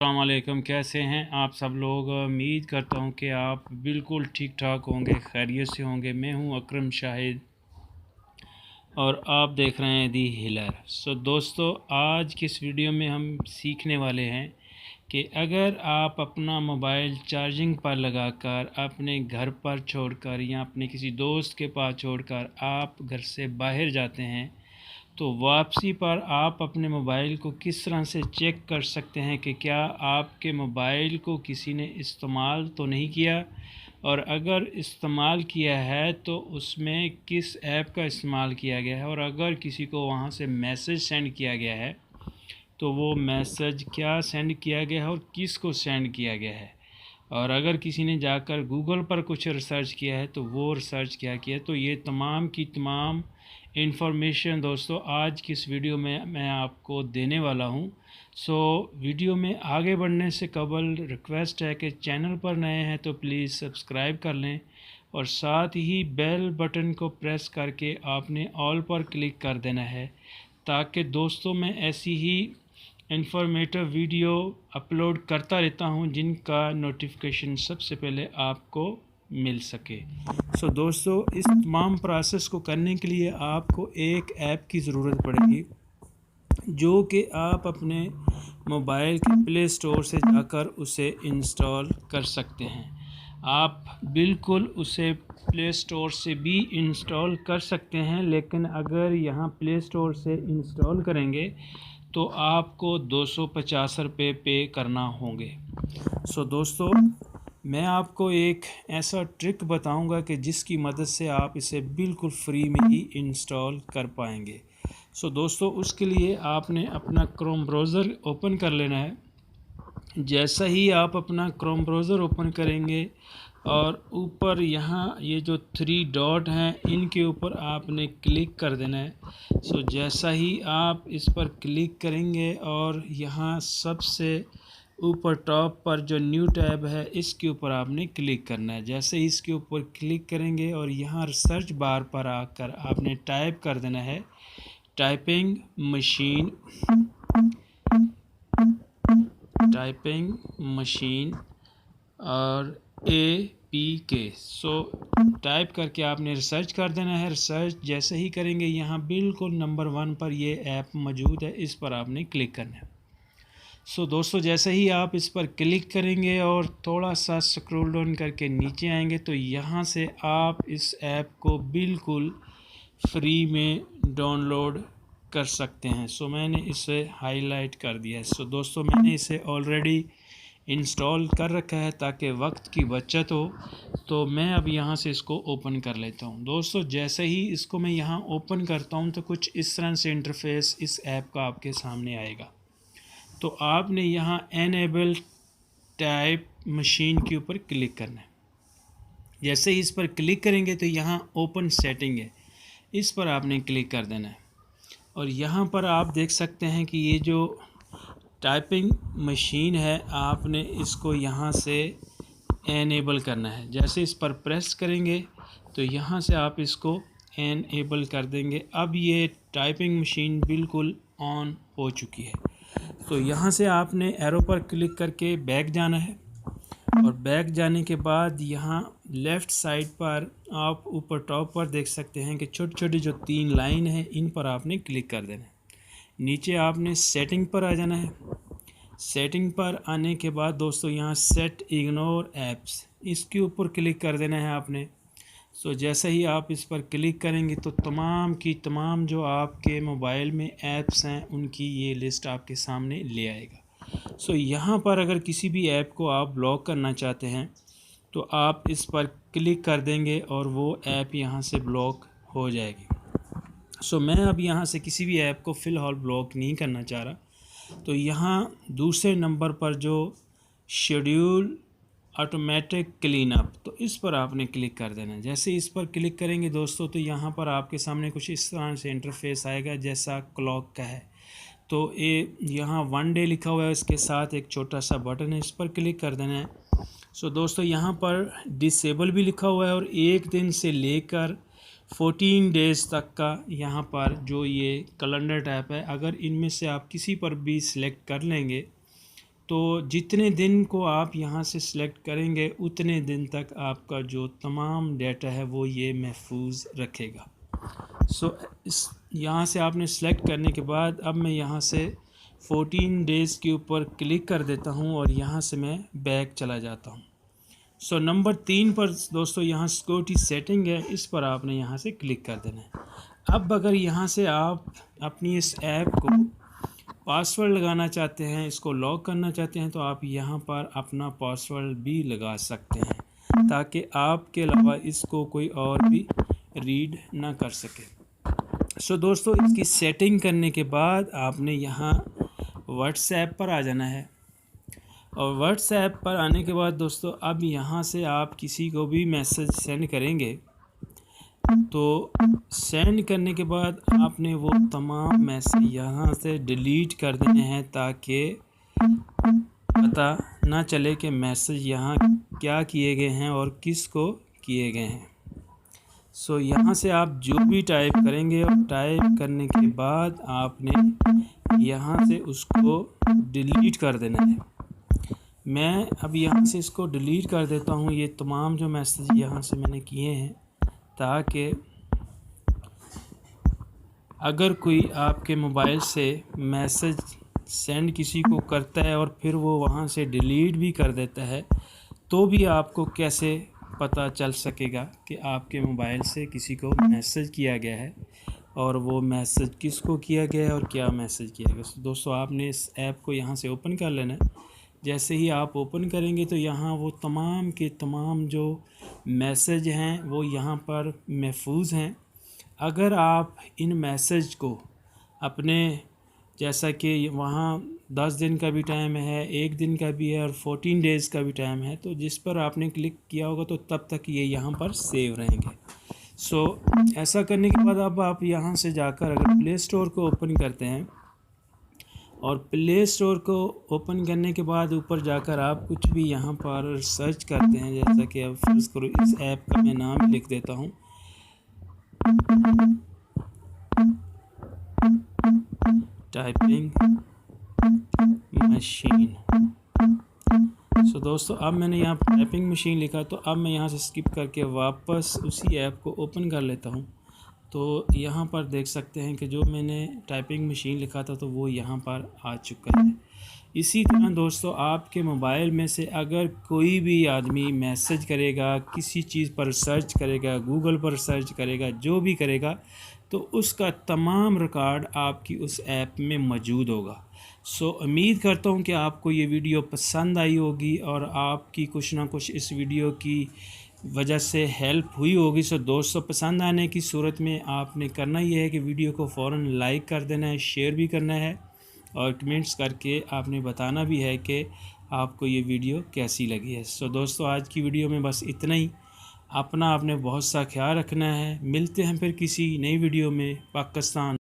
अस्सलाम वालेकुम। कैसे हैं आप सब लोग? उम्मीद करता हूं कि आप बिल्कुल ठीक ठाक होंगे, खैरियत से होंगे। मैं हूं अकरम शाहिद और आप देख रहे हैं दी हिलर। दोस्तों, आज की इस वीडियो में हम सीखने वाले हैं कि अगर आप अपना मोबाइल चार्जिंग पर लगाकर अपने घर पर छोड़कर या अपने किसी दोस्त के पास छोड़कर आप घर से बाहर जाते हैं तो वापसी पर आप अपने मोबाइल को किस तरह से चेक कर सकते हैं कि क्या आपके मोबाइल को किसी ने इस्तेमाल तो नहीं किया, और अगर इस्तेमाल किया है तो उसमें किस ऐप का इस्तेमाल किया गया है, और अगर किसी को वहाँ से मैसेज सेंड किया गया है तो वो मैसेज क्या सेंड किया गया है और किस को सेंड किया गया है, और अगर किसी ने जाकर गूगल पर कुछ रिसर्च किया है तो वो रिसर्च क्या किया है। तो ये तमाम की तमाम इन्फॉर्मेशन दोस्तों आज की इस वीडियो में मैं आपको देने वाला हूँ। वीडियो में आगे बढ़ने से कबल रिक्वेस्ट है कि चैनल पर नए हैं तो प्लीज़ सब्सक्राइब कर लें और साथ ही बेल बटन को प्रेस करके आपने ऑल पर क्लिक कर देना है, ताकि दोस्तों मैं ऐसी ही इन्फॉर्मेटिव वीडियो अपलोड करता रहता हूं जिनका नोटिफिकेशन सबसे पहले आपको मिल सके। दोस्तों, इस तमाम प्रोसेस को करने के लिए आपको एक ऐप की ज़रूरत पड़ेगी जो कि आप अपने मोबाइल के प्ले स्टोर से जाकर उसे इंस्टॉल कर सकते हैं। आप बिल्कुल उसे प्ले स्टोर से भी इंस्टॉल कर सकते हैं, लेकिन अगर यहाँ प्ले स्टोर से इंस्टॉल करेंगे तो आपको 250 रुपये पे करना होंगे। दोस्तों, मैं आपको एक ऐसा ट्रिक बताऊंगा कि जिसकी मदद से आप इसे बिल्कुल फ्री में ही इंस्टॉल कर पाएंगे। दोस्तों, उसके लिए आपने अपना क्रोम ब्राउज़र ओपन कर लेना है। जैसा ही आप अपना क्रोम ब्राउज़र ओपन करेंगे और ऊपर यहाँ ये जो 3 डॉट हैं इनके ऊपर आपने क्लिक कर देना है। जैसा ही आप इस पर क्लिक करेंगे और यहाँ सबसे ऊपर टॉप पर जो न्यू टैब है इसके ऊपर आपने क्लिक करना है। जैसे ही इसके ऊपर क्लिक करेंगे और यहाँ सर्च बार पर आकर आपने टाइप कर देना है टाइपिंग मशीन और APK। टाइप करके आपने रिसर्च कर देना है। रिसर्च जैसे ही करेंगे यहाँ बिल्कुल नंबर 1 पर ये ऐप मौजूद है, इस पर आपने क्लिक करना है। दोस्तों, जैसे ही आप इस पर क्लिक करेंगे और थोड़ा सा स्क्रॉल डाउन करके नीचे आएंगे तो यहाँ से आप इस ऐप को बिल्कुल फ्री में डाउनलोड कर सकते हैं। मैंने इसे हाईलाइट कर दिया है। दोस्तों, मैंने इसे ऑलरेडी इंस्टॉल कर रखा है ताकि वक्त की बचत हो। तो मैं अब यहाँ से इसको ओपन कर लेता हूँ। दोस्तों, जैसे ही इसको मैं यहाँ ओपन करता हूँ तो कुछ इस तरह से इंटरफेस इस ऐप का आपके सामने आएगा। तो आपने यहाँ एनेबल टाइप मशीन के ऊपर क्लिक करना है। जैसे ही इस पर क्लिक करेंगे तो यहाँ ओपन सेटिंग है, इस पर आपने क्लिक कर देना है। और यहाँ पर आप देख सकते हैं कि ये जो टाइपिंग मशीन है आपने इसको यहाँ से एनेबल करना है। जैसे इस पर प्रेस करेंगे तो यहाँ से आप इसको एनेबल कर देंगे। अब ये टाइपिंग मशीन बिल्कुल ऑन हो चुकी है। तो यहाँ से आपने एरो पर क्लिक करके बैक जाना है और बैक जाने के बाद यहाँ लेफ़्ट साइड पर आप ऊपर टॉप पर देख सकते हैं कि छोटी छोटी जो 3 लाइन है इन पर आपने क्लिक कर देना है। नीचे आपने सेटिंग पर आ जाना है। सेटिंग पर आने के बाद दोस्तों यहाँ सेट इग्नोर ऐप्स इसके ऊपर क्लिक कर देना है आपने। जैसे ही आप इस पर क्लिक करेंगे तो तमाम की तमाम जो आपके मोबाइल में ऐप्स हैं उनकी ये लिस्ट आपके सामने ले आएगा। यहाँ पर अगर किसी भी ऐप को आप ब्लॉक करना चाहते हैं तो आप इस पर क्लिक कर देंगे और वो ऐप यहाँ से ब्लॉक हो जाएगी। मैं अब यहाँ से किसी भी ऐप को फ़िलहाल ब्लॉक नहीं करना चाह रहा। तो यहाँ दूसरे नंबर पर जो शेड्यूल ऑटोमेटिक क्लीन अप, तो इस पर आपने क्लिक कर देना है। जैसे इस पर क्लिक करेंगे दोस्तों तो यहाँ पर आपके सामने कुछ इस तरह से इंटरफेस आएगा जैसा क्लॉक का है। तो ये यहाँ 1 डे लिखा हुआ है, इसके साथ एक छोटा सा बटन है, इस पर क्लिक कर देना है। दोस्तों, यहाँ पर डिसेबल भी लिखा हुआ है और 1 दिन से लेकर 14 डेज़ तक का यहाँ पर जो ये कैलेंडर टैब है, अगर इनमें से आप किसी पर भी सिलेक्ट कर लेंगे तो जितने दिन को आप यहाँ से सिलेक्ट करेंगे उतने दिन तक आपका जो तमाम डेटा है वो ये महफूज रखेगा। सो इस यहाँ से आपने सेलेक्ट करने के बाद अब मैं यहाँ से 14 डेज़ के ऊपर क्लिक कर देता हूँ और यहाँ से मैं बैक चला जाता हूँ। सो नंबर 3 पर दोस्तों यहाँ सिक्योरिटी सेटिंग है, इस पर आपने यहाँ से क्लिक कर देना है। अब अगर यहाँ से आप अपनी इस ऐप को पासवर्ड लगाना चाहते हैं, इसको लॉक करना चाहते हैं, तो आप यहाँ पर अपना पासवर्ड भी लगा सकते हैं ताकि आपके अलावा इसको कोई और भी रीड ना कर सके। सो दोस्तों इसकी सेटिंग करने के बाद आपने यहाँ व्हाट्सएप पर आ जाना है और व्हाट्सएप पर आने के बाद दोस्तों अब यहाँ से आप किसी को भी मैसेज सेंड करेंगे तो सेंड करने के बाद आपने वो तमाम मैसेज यहाँ से डिलीट कर देने हैं ताकि पता ना चले कि मैसेज यहाँ क्या किए गए हैं और किस को किए गए हैं। सो यहाँ से आप जो भी टाइप करेंगे और टाइप करने के बाद आपने यहाँ से उसको डिलीट कर देना है। मैं अब यहाँ से इसको डिलीट कर देता हूँ, ये तमाम जो मैसेज यहाँ से मैंने किए हैं, ताकि अगर कोई आपके मोबाइल से मैसेज सेंड किसी को करता है और फिर वो वहाँ से डिलीट भी कर देता है तो भी आपको कैसे पता चल सकेगा कि आपके मोबाइल से किसी को मैसेज किया गया है और वो मैसेज किसको किया गया है और क्या मैसेज किया गया। दोस्तों आपने इस ऐप को यहाँ से ओपन कर लेना है। जैसे ही आप ओपन करेंगे तो यहाँ वो तमाम के तमाम जो मैसेज हैं वो यहाँ पर महफूज हैं। अगर आप इन मैसेज को अपने, जैसा कि वहाँ 10 दिन का भी टाइम है, 1 दिन का भी है और 14 डेज़ का भी टाइम है, तो जिस पर आपने क्लिक किया होगा तो तब तक ये यहाँ पर सेव रहेंगे। सो ऐसा करने के बाद अब आप यहाँ से जाकर अगर प्ले स्टोर को ओपन करते हैं और प्ले स्टोर को ओपन करने के बाद ऊपर जाकर आप कुछ भी यहाँ पर सर्च करते हैं, जैसा कि अब फर्ज करो इस ऐप का मैं नाम लिख देता हूँ टाइपिंग मशीन। सो दोस्तों अब मैंने यहाँ टाइपिंग मशीन लिखा, तो अब मैं यहाँ से स्किप करके वापस उसी ऐप को ओपन कर लेता हूँ। तो यहाँ पर देख सकते हैं कि जो मैंने टाइपिंग मशीन लिखा था तो वो यहाँ पर आ चुका है। इसी तरह दोस्तों आपके मोबाइल में से अगर कोई भी आदमी मैसेज करेगा, किसी चीज़ पर सर्च करेगा, गूगल पर सर्च करेगा, जो भी करेगा, तो उसका तमाम रिकॉर्ड आपकी उस ऐप में मौजूद होगा। सो उम्मीद करता हूँ कि आपको ये वीडियो पसंद आई होगी और आपकी कुछ ना कुछ इस वीडियो की वजह से हेल्प हुई होगी। सो दोस्तों पसंद आने की सूरत में आपने करना ये है कि वीडियो को फ़ौरन लाइक कर देना है, शेयर भी करना है और कमेंट्स करके आपने बताना भी है कि आपको ये वीडियो कैसी लगी है। सो दोस्तों आज की वीडियो में बस इतना ही। अपना आपने बहुत सा ख्याल रखना है। मिलते हैं फिर किसी नई वीडियो में। पाकिस्तान।